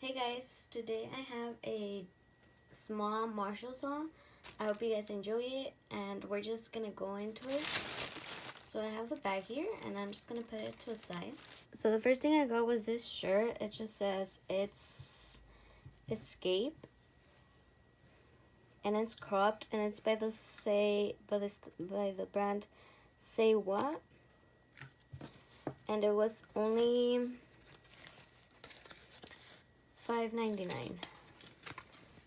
Hey guys, today I have a small Marshall haul. I hope you guys enjoy it and we're just gonna go into it. So I have the bag here and I'm just gonna put it to a side. So the first thing I got was this shirt. It just says it's Escape and it's cropped and it's by the brand Say What, and it was only $5.99.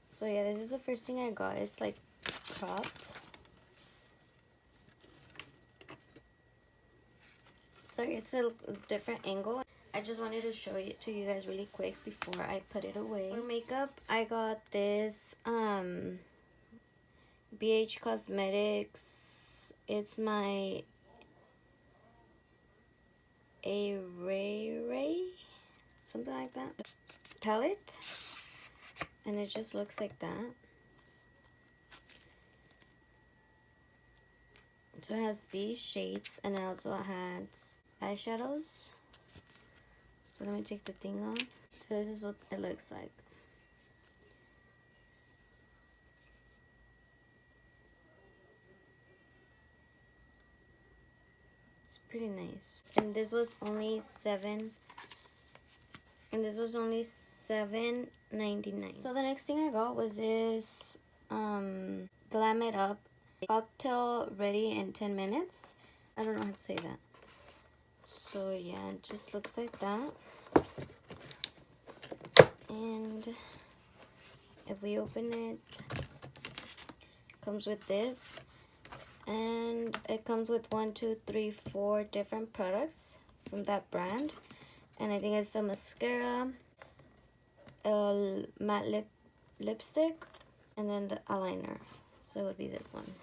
So yeah, this is the first thing I got. It's like cropped. Sorry, it's a different angle. I just wanted to show it to you guys really quick before I put it away. For makeup, I got this BH Cosmetics. It's my Ray, something like that, palette, and it just looks like that. So it has these shades and it also has eyeshadows. So let me take the thing off. So this is what it looks like. It's pretty nice. And this was only $7.99. So the next thing I got was this Glam It Up cocktail ready in 10 minutes. I don't know how to say that. So yeah, it just looks like that. And if we open it, comes with this, and it comes with 4 different products from that brand. And I think it's a mascara, a matte lipstick, and then the eyeliner. So it would be this one.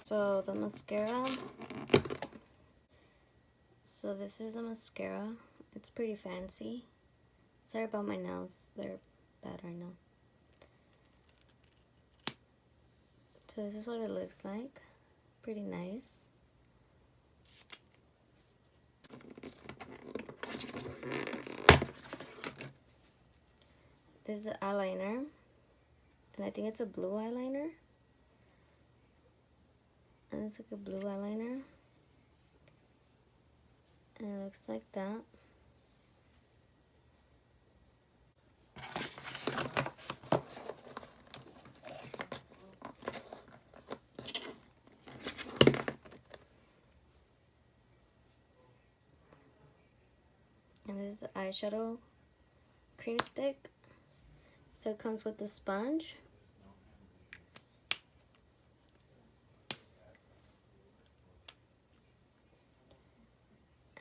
So the mascara. So this is a mascara. It's pretty fancy. Sorry about my nails. They're bad right now. So this is what it looks like. Pretty nice. This is the eyeliner. And I think it's a blue eyeliner. And it's like a blue eyeliner. And it looks like that. And this is the eyeshadow cream stick. So it comes with the sponge.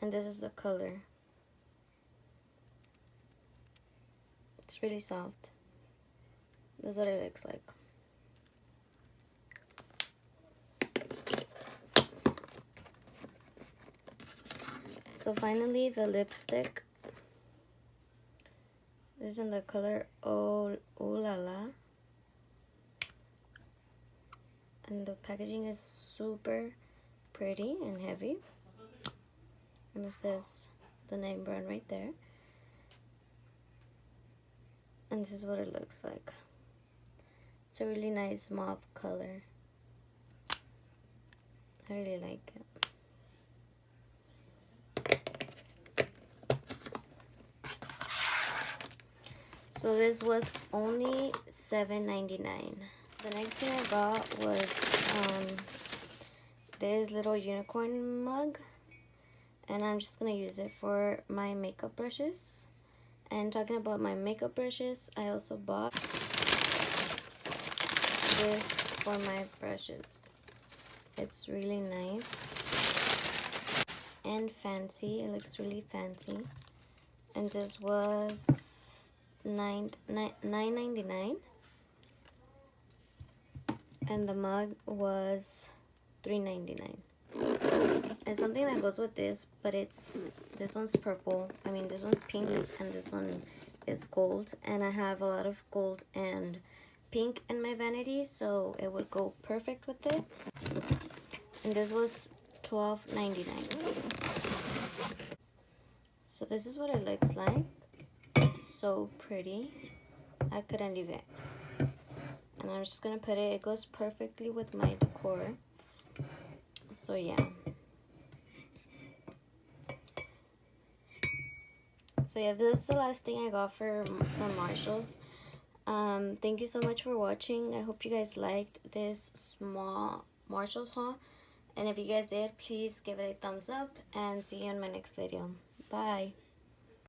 And this is the color. It's really soft. This is what it looks like. So finally, the lipstick. This is in the color Oh La La. And the packaging is super pretty and heavy. And it says the name brand right there. And this is what it looks like. It's a really nice mauve color. I really like it. So this was only $7.99. The next thing I got was this little unicorn mug. And I'm just going to use it for my makeup brushes. And talking about my makeup brushes, I also bought this for my brushes. It's really nice and fancy. It looks really fancy. And this was $9.99. And the mug was $3.99. And something that goes with this, but this one's purple. I mean, this one's pink and this one is gold. And I have a lot of gold and pink in my vanity, so it would go perfect with it. And this was $12.99. So this is what it looks like. It's so pretty. I couldn't leave it. And I'm just gonna put it. It goes perfectly with my decor. So yeah. So yeah, this is the last thing I got from Marshalls. Thank you so much for watching. I hope you guys liked this small Marshalls haul. And if you guys did, please give it a thumbs up and see you in my next video. Bye.